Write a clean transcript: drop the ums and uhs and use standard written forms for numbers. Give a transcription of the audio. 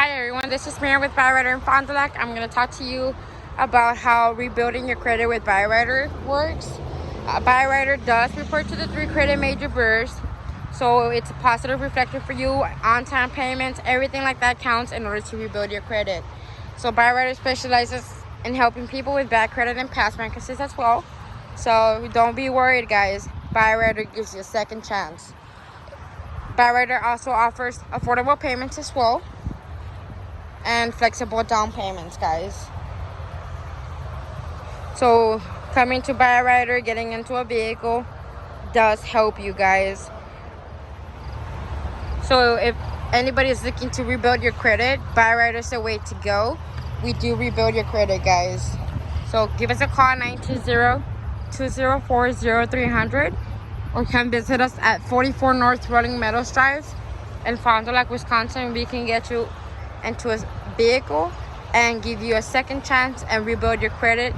Hi everyone, this is Mary with Byrider Fond du Lac. I'm going to talk to you about how rebuilding your credit with Byrider works. Byrider does report to the 3 credit major bureaus, so it's a positive reflection for you. On-time payments, everything like that counts in order to rebuild your credit. So Byrider specializes in helping people with bad credit and past bankruptcies as well. So don't be worried, guys. Byrider gives you a second chance. Byrider also offers affordable payments as well and flexible down payments, guys. So coming to Byrider, getting into a vehicle does help you guys. So if anybody is looking to rebuild your credit, Byrider is the way to go. We do rebuild your credit, guys. So give us a call, 920-204-0300, or come visit us at 44 North Rolling Meadows Drive in Fond du Lac, Wisconsin. We can get you into a vehicle and give you a second chance and rebuild your credit